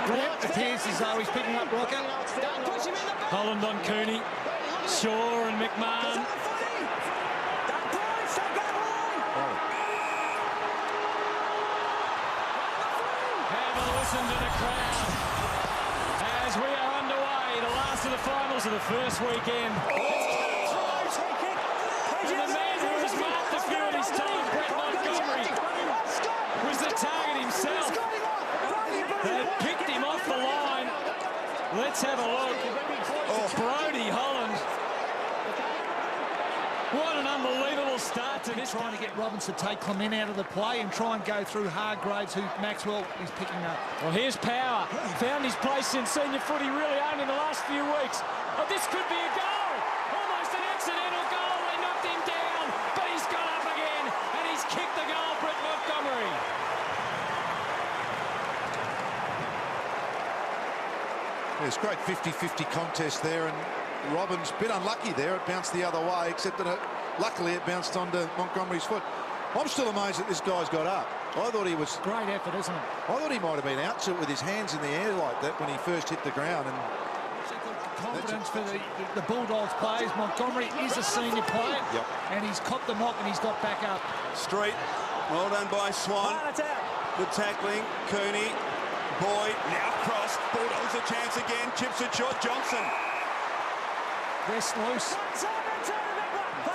It appears as though he's picking up Rocker. Holland on Cooney. Shaw and McMahon. Have a listen to the crowd as we are underway. The last of the finals of the first weekend. And the man who has marked the field is told Brett Montgomery was the target himself. They picked him off the line. Let's have a look. Oh, Brodie Holland. What an unbelievable start to this. Trying to get Robbins to take Clement out of the play and try and go through Hargraves, who Maxwell is picking up. Well, here's Power. Found his place in senior footy really only in the last few weeks. Oh, this could be a goal. Almost an accidental goal. They knocked him down, but he's got up again, and he's kicked the goal, Brett Montgomery. It's a great 50-50 contest there, and Robbins a bit unlucky there. It bounced the other way, except that luckily it bounced onto Montgomery's foot. I'm still amazed that this guy's got up. I thought he was... Great effort, isn't it? I thought he might have been out to it with his hands in the air like that when he first hit the ground. And confidence for the Bulldogs players. Montgomery is a senior player, and he's copped the knock and he's got back up. Street, well done by Swan. Good tackling, Cooney, Boyd, now crossed. Bulldogs a chance again, chips it short, Johnson. West loose.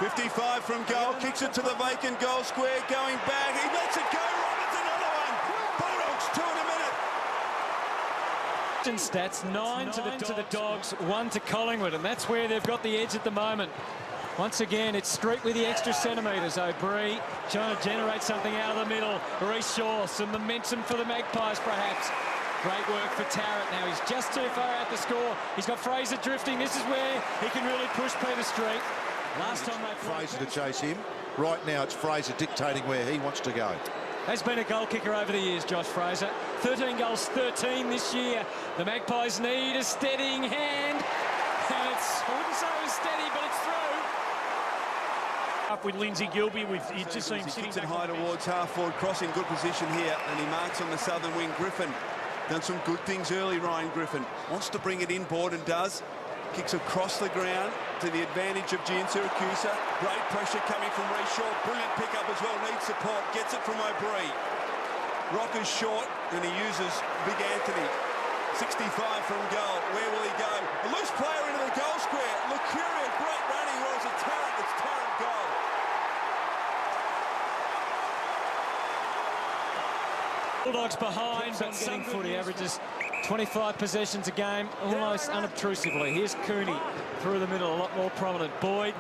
55 from goal, kicks it to the vacant goal square, going back, he lets it go, Roberts another one. Bulldogs 2 in a minute. Stats 9 to the Dogs, 1 to Collingwood, and that's where they've got the edge at the moment. Once again, it's Street with the extra centimetres. O'Brien trying to generate something out of the middle. Reece Shaw, some momentum for the Magpies perhaps. Great work for Tarrant now. He's just too far out to score. He's got Fraser drifting. This is where he can really push Peter Street. Last time they played Fraser to chase him. Right now it's Fraser dictating where he wants to go. Has been a goal kicker over the years, Josh Fraser. 13 goals, 13 this year. The Magpies need a steadying hand. And it's, I wouldn't say it was steady, but it's through. Up with Lindsay Gilby, you just seen him He sitting kicks it back high towards half forward, crossing good position here, and he marks on the southern wing. Griffin done some good things early. Ryan Griffin wants to bring it inboard and does. Kicks across the ground to the advantage of Gian Siracusa. Great pressure coming from Reece Shaw. Brilliant pickup as well. Needs support. Gets it from O'Brien. Rocker's short and he uses Big Anthony. 65 from goal. Where will he go? A loose player into the goal square. Lucuria, great running. Well, it's a Tarrant. It's Tarrant goal. Bulldogs behind, but getting footy, averages 25 possessions a game, almost unobtrusively. Here's Cooney through the middle, a lot more prominent. Boyd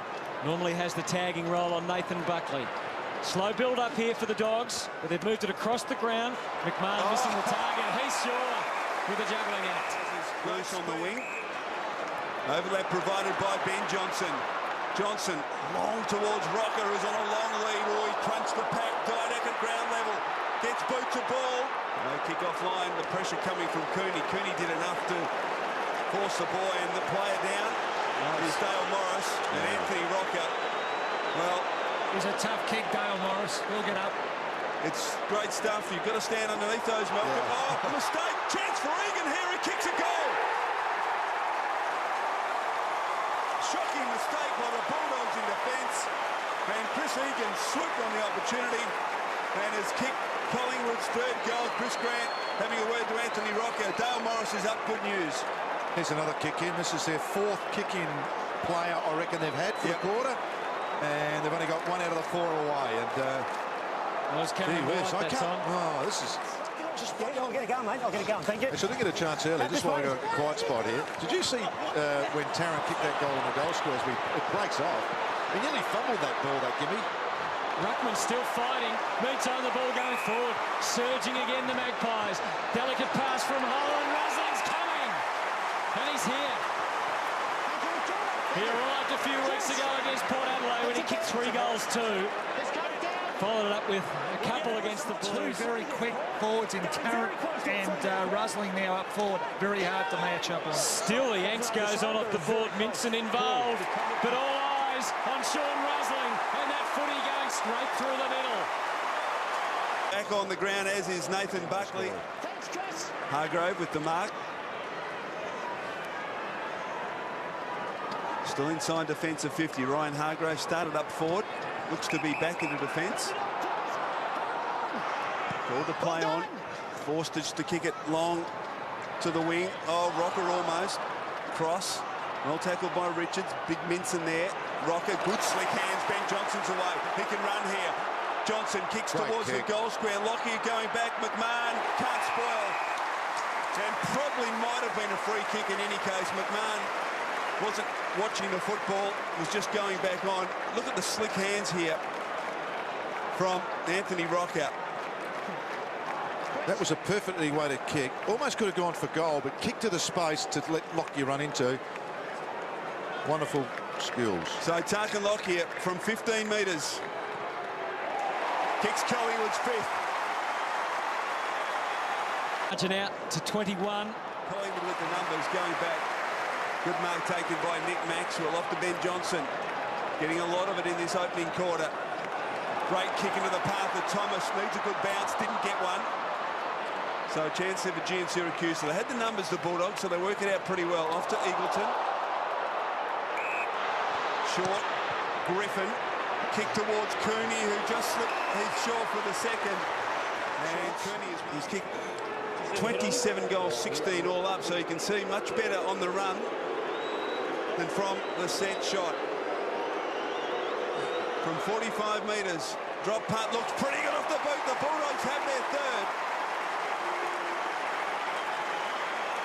normally has the tagging role on Nathan Buckley. Slow build up here for the Dogs, but they've moved it across the ground. McMahon missing the target. He's Shaw with the juggling act. Loose on the wing. Overlap provided by Ben Johnson. Johnson long towards Rocker, who's on a long lead. Oh, he crunched the pack. Didek at ground level. Gets boot to ball. No kick-off line. The pressure coming from Cooney. Cooney did enough to force the boy and the player down. Is Dale Morris and Anthony Rocker. Well, it was a tough kick, Dale Morris. He'll get up. It's great stuff. You've got to stand underneath those, Malcolm. Oh, mistake. Chance for Egan here. He kicks a goal. Shocking mistake by the Bulldogs in defence. And Chris Egan swooped on the opportunity and has kicked Collingwood's third goal. Chris Grant having a word to Anthony Rocker. Dale Morris is up. Good news. Here's another kick in. This is their 4th kick-in player I reckon they've had for the quarter. And they've only got 1 out of the 4 away. And this is... I'll get it going, mate. I'll get it going. Thank you. Actually, I didn't get a chance earlier. Just while I got a quiet spot here. Did you see when Tarrant kicked that goal in the goal squares? It breaks off. He nearly fumbled that ball, that gimme. Ruckman still fighting. Meantime, the ball going forward. Surging again, the Magpies. Delicate pass from Holland. Rosling's coming. And he's here. He arrived a few weeks ago against Port Adelaide when he kicked 3 goals too. Followed it up with a couple against the Blues. 2 very quick forwards in Tarrant and Rusling now up forward. Very hard to match up on. Still the Yanks goes on off the board. Minson involved. But all eyes on Sean Rusling. And that footy going straight through the middle. Back on the ground, as is Nathan Buckley. Hargrave with the mark. Still inside defensive 50. Ryan Hargrave started up forward. Looks to be back into defence. Called the play on. Forsters to kick it long to the wing. Oh, Rocker almost. Cross. Well tackled by Richards. Big mince in there. Rocker, good slick hands. Ben Johnson's away. He can run here. Johnson kicks towards the goal square. Lockyer going back. McMahon can't spoil. And probably might have been a free kick in any case. McMahon wasn't watching the football, was just going back on. Look at the slick hands here from Anthony Rocker. That was a perfectly weighted kick. Almost could have gone for goal, but kick to the space to let Lockyer run into. Wonderful skills. So Tarkin Lockyer from 15 metres. Kicks Collingwood's 5th. Margin out to 21. Collingwood with the numbers going back. Good mark taken by Nick Maxwell off to Ben Johnson. Getting a lot of it in this opening quarter. Great kick into the path of Thomas. Needs a good bounce. Didn't get one. So a chance there for G and Syracuse. So they had the numbers, the Bulldogs, so they work it out pretty well. Off to Eagleton. Short. Griffin. Kick towards Cooney, who just slipped. He's short for the second. And Cooney is kicked 27 goals, 16 all up. So you can see much better on the run than from the set shot. From 45 metres. Drop punt looks pretty good off the boot. The Bulldogs have their 3rd.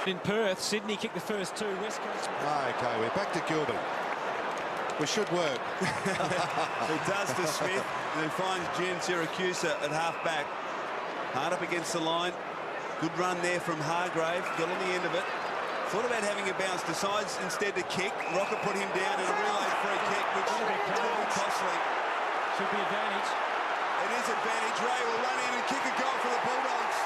In Perth, Sydney kicked the first 2. West Coast. Okay, we're back to Gilbert. We should work. It does to Smith, who finds Jen Syracuse at half-back. Hard up against the line. Good run there from Hargrave. Got on the end of it. Thought about having a bounce. Decides instead to kick. Rocker put him down in a relay free kick, which could be costly. Should be advantage. It is advantage. Ray will run in and kick a goal for the Bulldogs.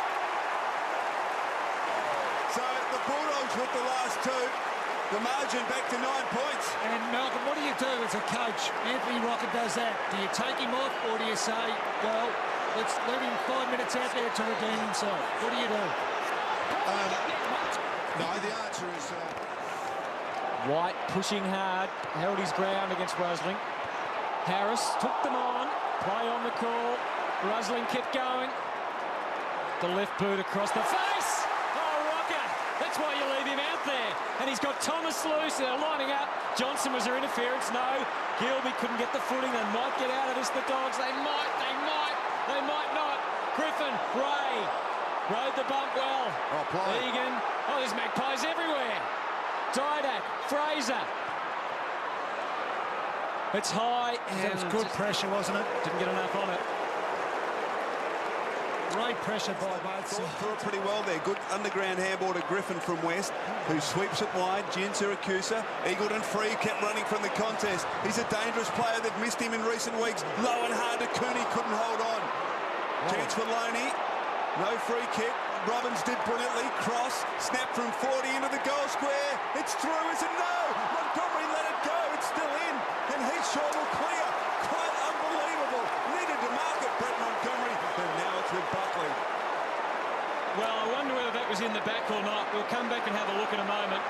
So the Bulldogs with the last 2. The margin back to 9 points. And Malcolm, what do you do as a coach? Anthony Rocker does that. Do you take him off, or do you say, well, let's let him 5 minutes out there to redeem himself? What do you do? No, the answer is... White pushing hard, held his ground against Rusling. Harris took them on, play on the call. Rusling kept going. The left boot across the face. Oh, Rocker, that's why you leave him out there. And he's got Thomas loose. They're lining up. Johnson, was there interference? No. Gilby couldn't get the footing. They might get out of this, the Dogs. They might not. Griffin, Ray. Rode the bump well. Oh, play. Egan. Oh, there's magpies everywhere. Didak, Fraser. It's high. That was good pressure, wasn't it? Didn't get enough on it. Great pressure by both sides. Threw it pretty well there. Good underground handball to Griffin from West, who sweeps it wide. Jen Syracuse. Eagleton free, kept running from the contest. He's a dangerous player. They've missed him in recent weeks. Low and hard to Cooney, couldn't hold on. Chance for Loney. No free kick. Robbins did brilliantly. Cross, snap from 40 into the goal square. It's through, is it? No! Montgomery let it go. It's still in. And he's sure will clear. Quite unbelievable. Needed to mark it, Brett Montgomery. And now it's with Buckley. Well, I wonder whether that was in the back or not. We'll come back and have a look in a moment.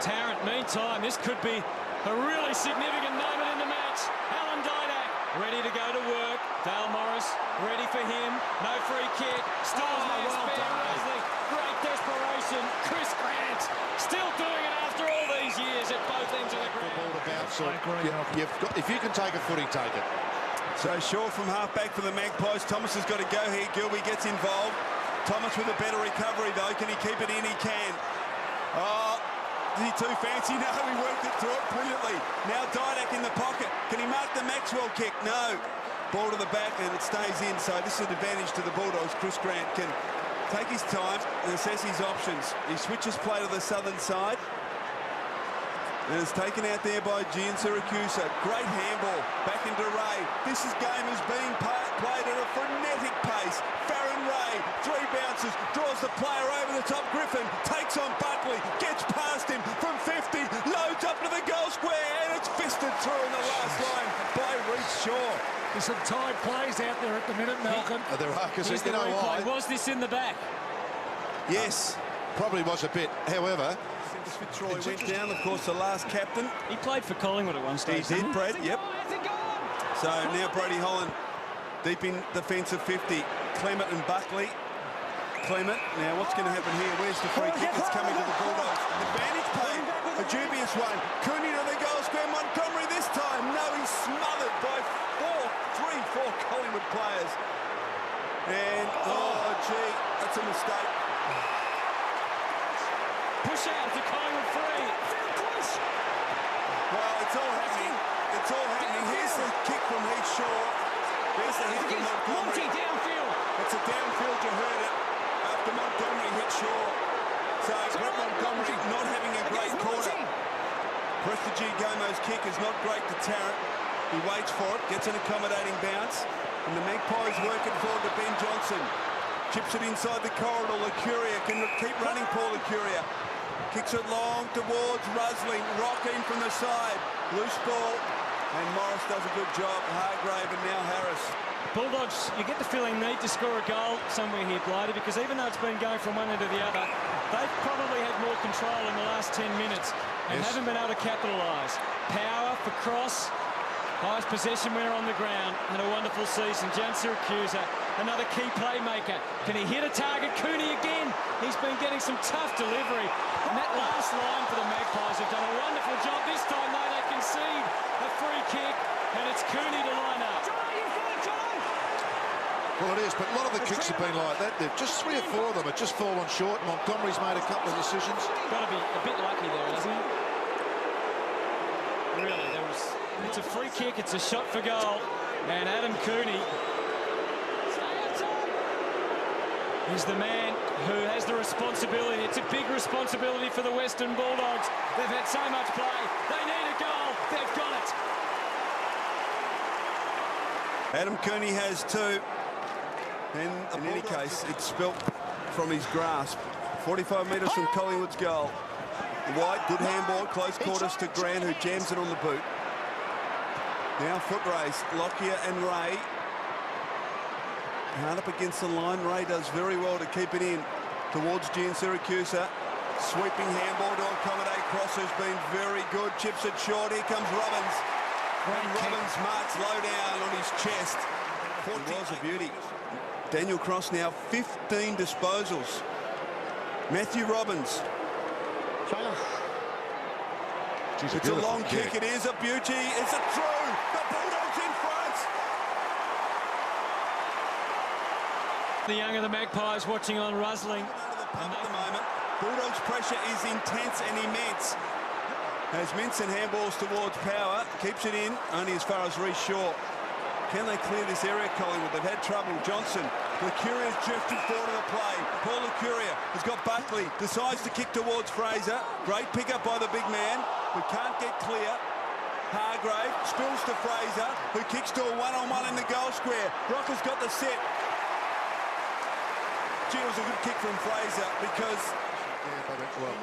Tarrant, meantime, this could be a really significant moment in the match. Alan Didak ready to go to work. Dale Morris ready for him. No free kick. Still great desperation. Chris Grant still doing it after all these years at both ends of the ground. Ball to bounce. If you can take a footy, take it. So Shaw from half-back for the Magpies. Thomas has got to go here. Gilby gets involved. Thomas with a better recovery, though. Can he keep it in? He can. Oh, is he too fancy? No, he worked it through it brilliantly. Now Didak in the pocket. Can he mark the Maxwell kick? No. Ball to the back and it stays in. So this is an advantage to the Bulldogs. Chris Grant can take his time and assess his options. He switches play to the southern side. And it's taken out there by Gian Syracuse. Great handball back into Ray. This game is being played at a frenetic pace. Farron Ray, 3 bounces, draws the player over the top. Griffin takes on Buckley, gets past him from 50, loads up to the goal square, and it's fisted through in the last line by Reece Shaw. There's some tight plays out there at the minute, Malcolm. There are, because Here's you the know replay. why. Was this in the back? Yes. Probably was a bit. However, Troy went down, of course, the last captain. He played for Collingwood at one stage. He did, Brad, yep. So now Brady Holland deep in defensive 50. Clement and Buckley. Clement, now what's going to happen here? Where's the free kick? It's coming to the Bulldogs. Advantage play, a dubious one. Cooney to the goal square. Montgomery this time. No, he's smothered by four Collingwood players. And, oh, gee, that's a mistake. Push out to Collingwood free. Well, it's all happening. It's all happening. Here's the kick from Heath Shaw. There's the hit from Montgomery. Downfield. It's a downfield, you heard it, after Montgomery hit Shaw. So Brett Montgomery not having a great quarter. Prestigy Gomo's kick is not great to Tarrant. He waits for it, gets an accommodating bounce, and the Magpies work it forward to Ben Johnson. Chips it inside the corridor. Lucuria can keep running. Paul Lucuria kicks it long towards Rusling. Rock in from the side. Loose ball. And Morris does a good job. Hargrave and now Harris. Bulldogs, you get the feeling need to score a goal somewhere here, Blighty, because even though it's been going from one end to the other, they've probably had more control in the last 10 minutes and haven't been able to capitalise. Power for Cross, highest possession winner on the ground, had a wonderful season. Jan Siracusa, another key playmaker. Can he hit a target? Cooney again. He's been getting some tough delivery. And that last line for the Magpies have done a wonderful job. This time, though, they concede a free kick, and it's Cooney to line up. well, it is, but a lot of the kicks have been like that. They've just 3 or 4 of them have just fallen short. Montgomery's made a couple of decisions. Got to be a bit lucky there, hasn't he? Really, it's a free kick, it's a shot for goal, and Adam Cooney is the man who has the responsibility. It's a big responsibility for the Western Bulldogs. They've had so much play. They need a goal. They've got it. Adam Cooney has 2. And in any case, it's spilt from his grasp. 45 metres from Collingwood's goal. White, good handball, close quarters to Grant, who jams it on the boot. Now foot race, Lockyer and Ray. Hard up against the line. Ray does very well to keep it in towards Gian Siracusa. Sweeping handball to accommodate Cross, who's been very good. Chips it short. Here comes Robbins. And Robbins marks low down on his chest. It was a beauty. Daniel Cross now 15 disposals. Matthew Robbins. It's a long kick. It is a beauty. It's a through. The Bulldogs in front. The young of the Magpies watching on Rusling. At the moment, Bulldogs' pressure is intense and immense. As Minson handballs towards Power, keeps it in only as far as Reece Shaw. Can they clear this area, Collingwood? They've had trouble. Johnson, Lucuria's drifted forward of the play. Paul Lucuria has got Buckley, decides to kick towards Fraser. Great pick-up by the big man, who can't get clear. Hargrave spills to Fraser, who kicks to a one-on-one in the goal square. Rocker's got the set. Gee, it was a good kick from Fraser because... Well,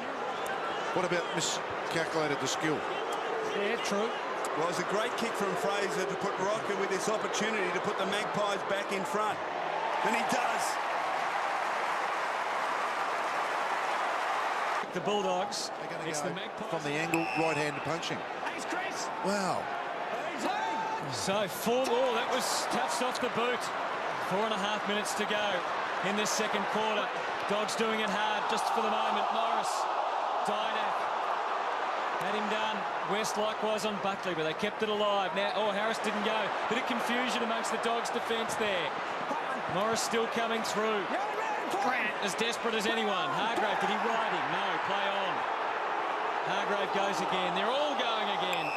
what about miscalculated the skill? Yeah, true. Well, it was a great kick from Fraser to put Rocker with this opportunity to put the Magpies back in front. And he does. The Bulldogs. It's the Magpies. From the angle, right-handed punching. Wow. So, that was touched off the boot. 4.5 minutes to go in this second quarter. Dogs doing it hard just for the moment. Morris, Dynack. Had him done. West likewise on Buckley, but they kept it alive. Now, Harris didn't go. Bit of confusion amongst the Dogs' defence there. Morris still coming through. Grant as desperate as anyone. Hargrave, did he ride him? No, play on. Hargrave goes again. They're all going again.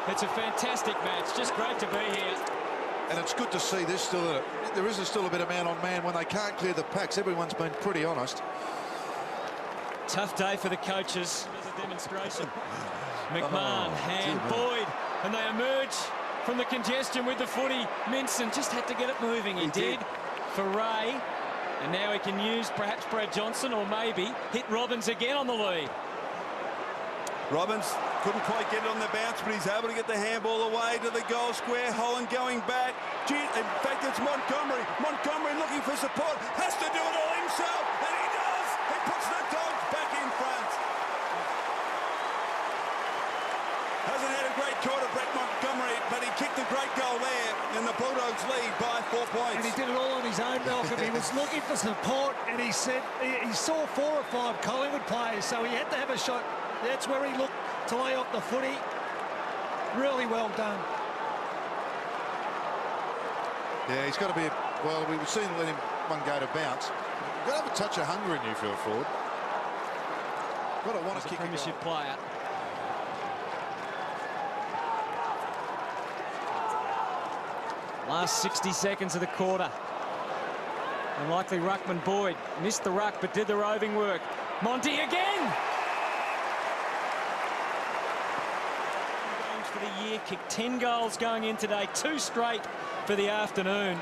It's a fantastic match. Just great to be here. And it's good to see this still. There is still a bit of man-on-man when they can't clear the packs. Everyone's been pretty honest. Tough day for the coaches. There's a demonstration. McMahon, Hand, Boyd, and they emerge from the congestion with the footy. Minson just had to get it moving. He did for Ray, and now he can use perhaps Brad Johnson or maybe hit Robbins again on the lead. Robbins couldn't quite get it on the bounce, but he's able to get the handball away to the goal square. Holland going back. In fact, it's Montgomery. Montgomery looking for support. Has to do it all himself, and he does. puts the Dogs back in front. Hasn't had a great quarter, Brett Montgomery, but he kicked a great goal there, and the Bulldogs lead by 4 points. And he did it all on his own, Malcolm. He was looking for support, and he said he saw 4 or 5 Collingwood players, so he had to have a shot. That's where he looked to lay off the footy. Really well done. Yeah, he's got to be, well, we've seen let him one go to bounce. You've got to have a touch of hunger in you for a forward. Got to want to kick a premiership goal. player. Last 60 seconds of the quarter. Unlikely ruckman Boyd missed the ruck but did the roving work. Monty again! Games for the year, kicked 10 goals going in today, 2 straight for the afternoon.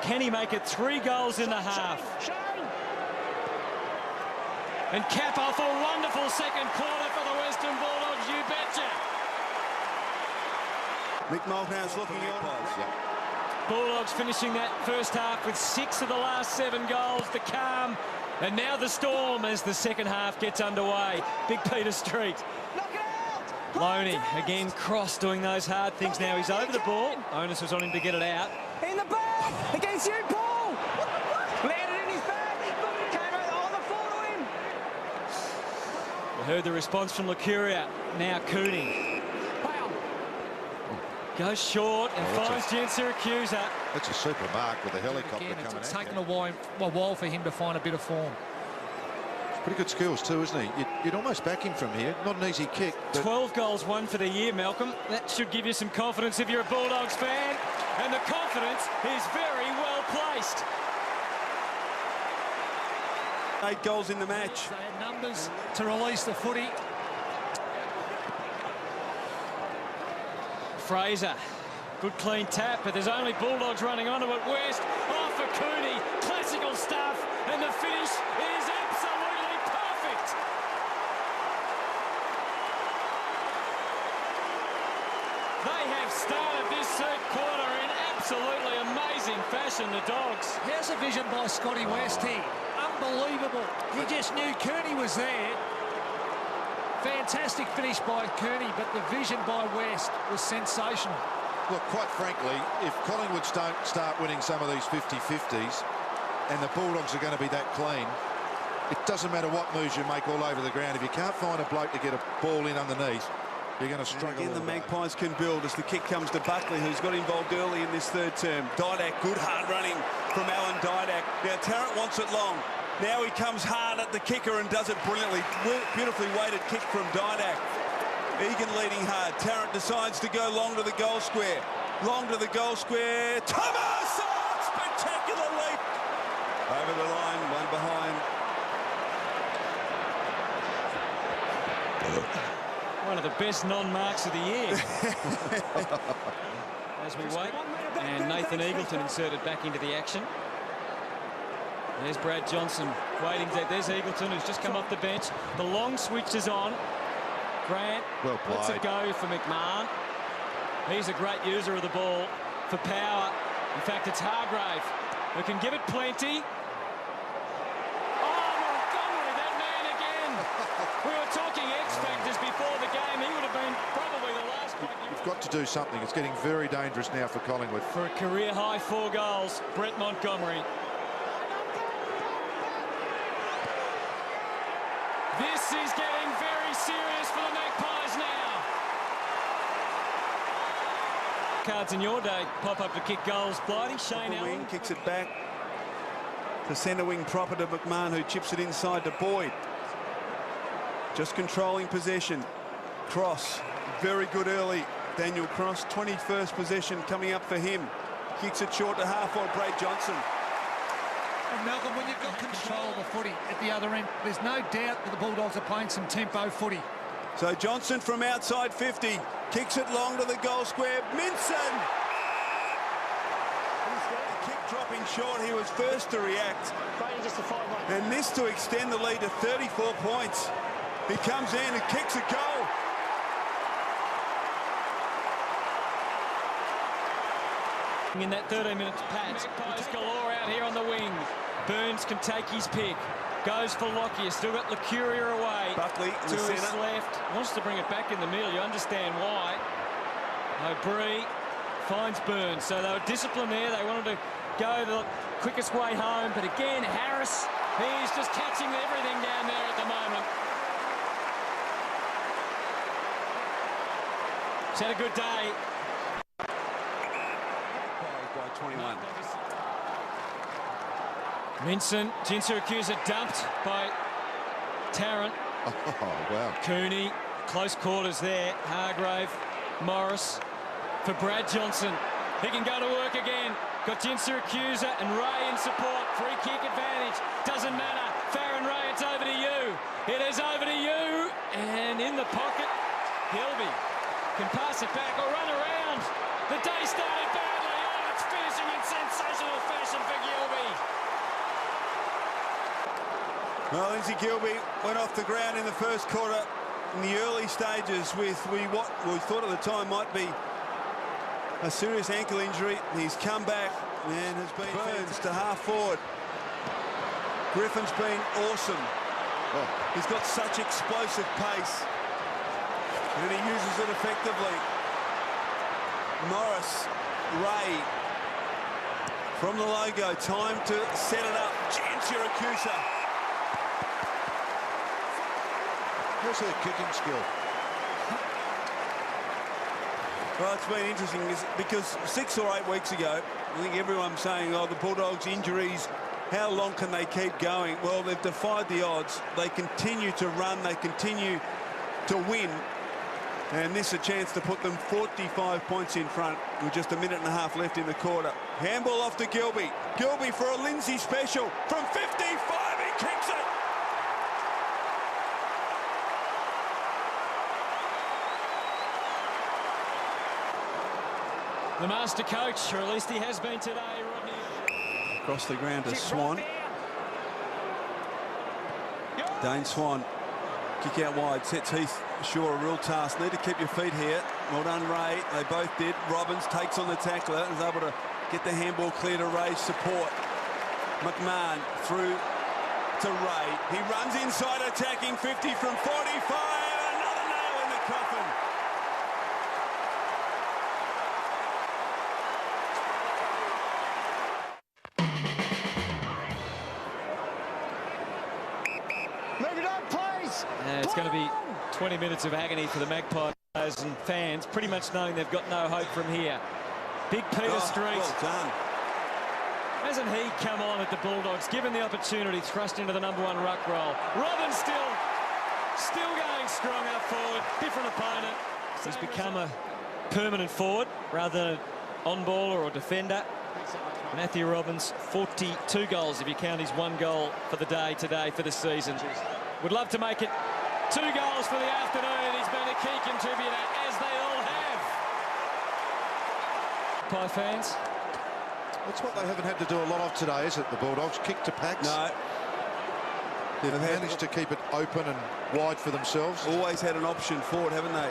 Can he make it 3 goals in the half? And cap off a wonderful second quarter for the Western Bulldogs, you betcha! Mick Malthouse looking on. Bulldogs finishing that first half with 6 of the last 7 goals. The calm, and now the storm as the second half gets underway. Big Peter Street. Loney again, Cross doing those hard things. Now he's over the ball. Onus was on him to get it out. In the back, against you, Paul. Landed in his back. Came on the floor to him. We heard the response from Lucuria. Now Cooney. Goes short and finds Jen Syracuse. That's a super mark with the helicopter Again, coming it's out. taken a while for him to find a bit of form. Pretty good skills too, isn't he? You'd almost back him from here. Not an easy kick. 12 goals won for the year, Malcolm. That should give you some confidence if you're a Bulldogs fan. And the confidence is very well placed. 8 goals in the match. They had numbers to release the footy. Fraser, good clean tap, but there's only Bulldogs running onto it. West, off for Cooney, classical stuff, and the finish is absolutely perfect. They have started this third quarter in absolutely amazing fashion, the Dogs. Here's a vision by Scotty West here. Unbelievable. He just knew Kearney was there. Fantastic finish by Kearney, but the vision by West was sensational. Look, quite frankly, if Collingwood don't start winning some of these 50-50s and the Bulldogs are going to be that clean, it doesn't matter what moves you make all over the ground. If you can't find a bloke to get a ball in underneath, you're going to struggle. Again, the Magpies can build as the kick comes to Buckley, who's got involved early in this third term. Didak, good hard running from Alan Didak. Now Tarrant wants it long. Now he comes hard at the kicker and does it brilliantly. Beautifully weighted kick from Didak. Egan leading hard. Tarrant decides to go long to the goal square. Long to the goal square. Thomas! Oh, spectacular leap! Over the line, one behind. One of the best non-marks of the year. As we wait, and Nathan Eagleton inserted back into the action. There's Brad Johnson waiting there. There's Eagleton, who's just come off the bench. The long switch is on. Grant lets it go for McMahon. He's a great user of the ball for power. In fact, it's Hargrave who can give it plenty. Oh, Montgomery, that man again. We were talking X factors before the game. He would have been probably the last one. You've got to do something. It's getting very dangerous now for Collingwood. For a career-high 4 goals, Brett Montgomery. This is getting very serious for the Magpies now. Cards in your day pop up to kick goals. Blighty, Shane Allen. Wing kicks it back to centre wing proper to McMahon, who chips it inside to Boyd. Just controlling possession. Cross, very good early. Daniel Cross, 21st possession coming up for him. Kicks it short to half-forward, Brad Johnson. And Malcolm, when you've got control of the footy at the other end, there's no doubt that the Bulldogs are playing some tempo footy. So Johnson from outside 50 kicks it long to the goal square. Minson! The kick dropping short. He was first to react. And this to extend the lead to 34 points. He comes in and kicks a goal. In that 13 minutes patch, Magpies galore out here on the wing. Burns can take his pick. Goes for Lockyer. Still got Lucuria away. Buckley in to the his centre. left. Wants to bring it back in the middle. You understand why. O'Brien finds Burns. So they were disciplined there. They wanted to go the quickest way home. But again, Harris, he's just catching everything down there at the moment. He's had a good day. By 21. Minson, Jinsu-Akusa dumped by Tarrant. Oh, wow. Cooney, close quarters there. Hargrave, Morris for Brad Johnson. He can go to work again. Got Jinsu-Akusa and Ray in support. Free kick advantage. Doesn't matter. Farron Ray, it's over to you. It is over to you. And in the pocket, Gilby can pass it back or run around. The day started badly. Oh, it's finishing in sensational fashion for Gilby. Well, Lindsay Gilby went off the ground in the first quarter in the early stages with what we thought at the time might be a serious ankle injury. He's come back and has been Burns to half forward. Griffin's been awesome. Oh. He's got such explosive pace and he uses it effectively. Morris, Ray from the logo, time to set it up. Jinsu-Akusa. Here's their kicking skill. Well, it's been interesting because 6 or 8 weeks ago, I think everyone's saying, oh, the Bulldogs injuries, how long can they keep going? Well, they've defied the odds. They continue to run. They continue to win. And this is a chance to put them 45 points in front with just a minute and a half left in the quarter. Handball off to Gilby. Gilby for a Lindsay special from 55. He kicks it. The master coach, or at least he has been today, Rodney. Across the ground to Swan. Dane Swan. Kick out wide. Sets Heath Shaw a real task. Need to keep your feet here. Well done, Ray. They both did. Robbins takes on the tackler and is able to get the handball clear to Ray's support. McMahon through to Ray. He runs inside, attacking 50 from 45. Another nail in the coffin. Move it up, please. And it's going to be 20 minutes of agony for the Magpies and fans, pretty much knowing they've got no hope from here. Big Peter Street. Well done. Hasn't he come on at the Bulldogs, given the opportunity, thrust into the #1 ruck role. Robin still going strong up forward. Different opponent. He's become a permanent forward rather than an on-baller or defender. Matthew Robbins, 42 goals if you count his 1 goal for the day today for the season. Would love to make it 2 goals for the afternoon. He's been a key contributor, as they all have. Pie fans. That's what they haven't had to do a lot of today, is it, the Bulldogs? Kick to packs. No. They've managed to keep it open and wide for themselves. Always had an option forward, haven't they?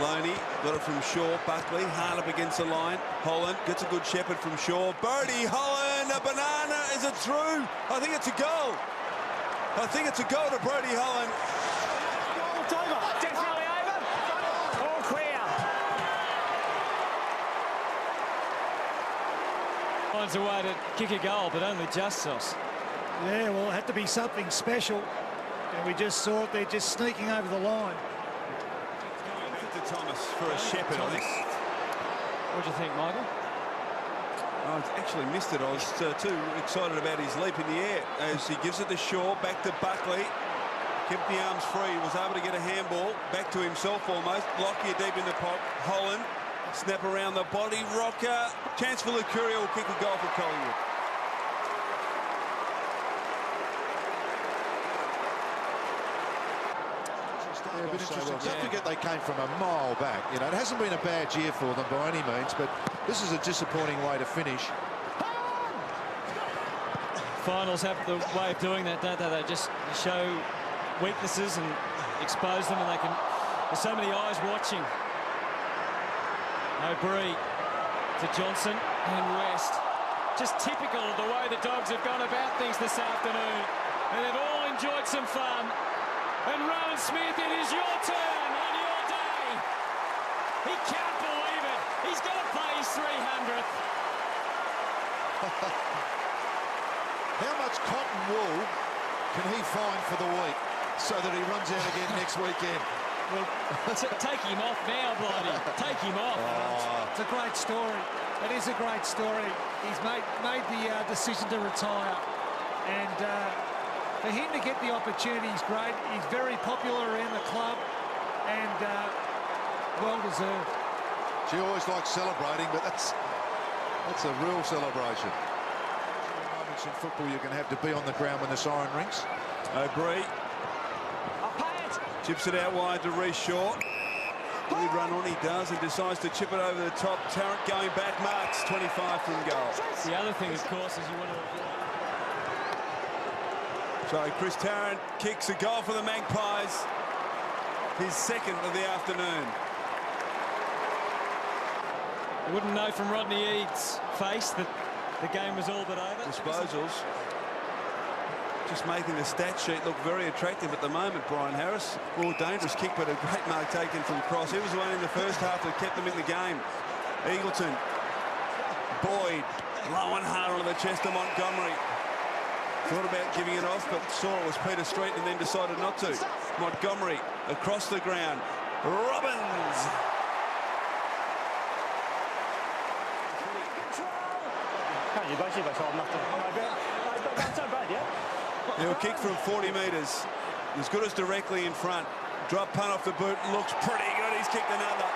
Loney got it from Shaw. Buckley hard up against the line. Holland gets a good shepherd from Shaw. Bodie Holland, a banana. Is it through? I think it's a goal. I think it's a goal to Brodie Holland. It's over. Definitely over. All clear. Finds a way to kick a goal, but only just, Sauce. Yeah, well, it had to be something special. And we just saw it. They're just sneaking over the line. To Thomas for a shepherd, I think. What do you think, Michael? Oh, I actually missed it. I was too excited about his leap in the air as he gives it to Shaw, back to Buckley. Kept the arms free, was able to get a handball back to himself almost. Lockyer deep in the pot. Holland, snap around the body, rocker. Chance for Lucuria will kick a goal for Collingwood. Yeah, but interesting. Don't forget they came from a mile back. You know, it hasn't been a bad year for them by any means, but this is a disappointing way to finish. Finals have the way of doing that, don't they? They just show weaknesses and expose them, and they can. There's so many eyes watching. O'Brien to Johnson and West. Just typical of the way the Dogs have gone about things this afternoon. and they've all enjoyed some fun. And Rowan Smith, it is your turn on your day. He can't believe it. He's going to play his 300th. How much cotton wool can he find for the week so that he runs out again next weekend? Well, take him off now, Blighty. Take him off. Oh. It's a great story. It is a great story. He's made the decision to retire, and for him to get the opportunity is great. He's very popular around the club, and well deserved. She always likes celebrating, but that's a real celebration. Moments in football you're going to have to be on the ground when the siren rings. O'Brien chips it out wide to Reece Shaw. Will he run on? He does, and decides to chip it over the top. Tarrant going back, marks 25 from goal. The other thing, of course, is you want to... So Chris Tarrant kicks a goal for the Magpies. His second of the afternoon. You wouldn't know from Rodney Eade's face that the game was all but over. Disposals. Just making the stat sheet look very attractive at the moment, Brian Harris. Well, dangerous kick, but a great mark taken from Cross. He was the one in the first half that kept them in the game. Eagleton. Boyd. Low and hard on the chest of Montgomery. Thought about giving it off, but saw it was Peter Street and then decided not to. Montgomery across the ground. Robbins. He'll kick from 40 metres. As good as directly in front. Drop punt off the boot. Looks pretty good. He's kicked another.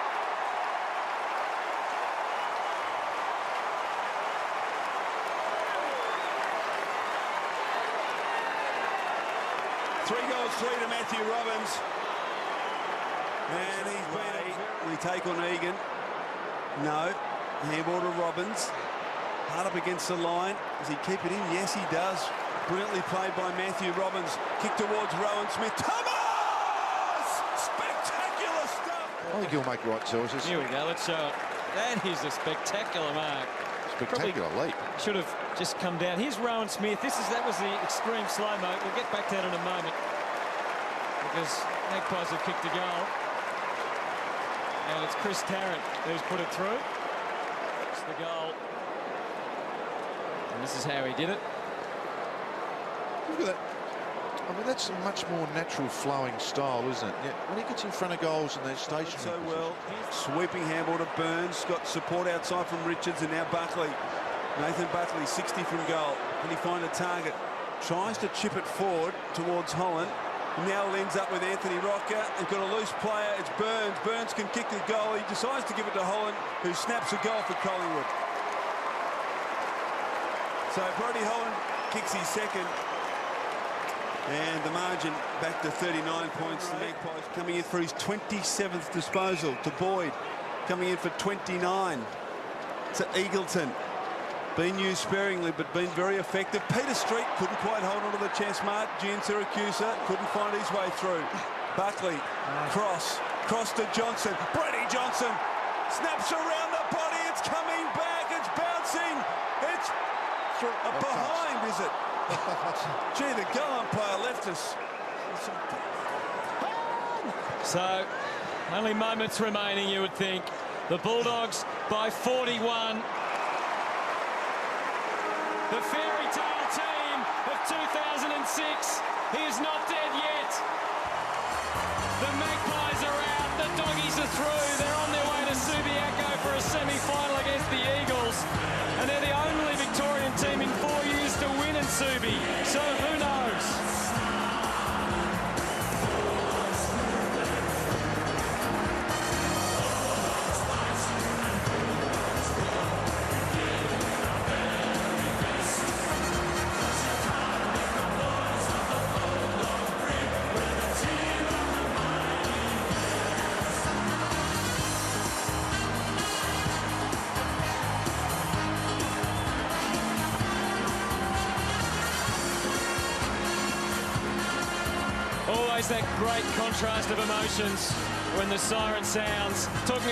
Three goals, 3 to Matthew Robbins. And he's been we take on Egan. No. Handball to Robbins. Hard up against the line. Does he keep it in? Yes, he does. Brilliantly played by Matthew Robbins. Kick towards Rowan Smith. Thomas! Spectacular stuff! I think he'll make right choices. Here we go. Let's show it. That is a spectacular mark. Spectacular leap. Should have just come down. Here's Rowan Smith. That was the extreme slow-mo. We'll get back to that in a moment, because Magpies have kicked a goal. And it's Chris Tarrant who's put it through. It's the goal. And this is how he did it. Look at that. I mean, that's a much more natural flowing style, isn't it? Yeah, when he gets in front of goals and they're stationary. So well. Sweeping handball to Burns. Got support outside from Richards, and now Buckley. Nathan Buckley, 60 from goal. Can he find a target? Tries to chip it forward towards Holland. Now ends up with Anthony Rocker and got a loose player. It's Burns. Burns can kick the goal. He decides to give it to Holland, who snaps a goal for Collingwood. So Brody Holland kicks his second. And the margin back to 39 points. The Magpies coming in for his 27th disposal to Boyd. Coming in for 29 to Eagleton. Been used sparingly, but been very effective. Peter Street couldn't quite hold onto the chest mark. Gian Siracusa couldn't find his way through. Buckley, cross to Johnson. Brady Johnson snaps around the body. It's coming back. It's bouncing. It's behind, is it? Gee, the goal umpire left us. So, only moments remaining, you would think. The Bulldogs by 41. The fairy tale team of 2006 is not dead yet. The Magpies are out. The Doggies are through. They're on their way to Subiaco for a semi-final against the Eagles. And they're the only Victorian team in 4 years to win in Subi. So who knows? Always that great contrast of emotions when the siren sounds. Talking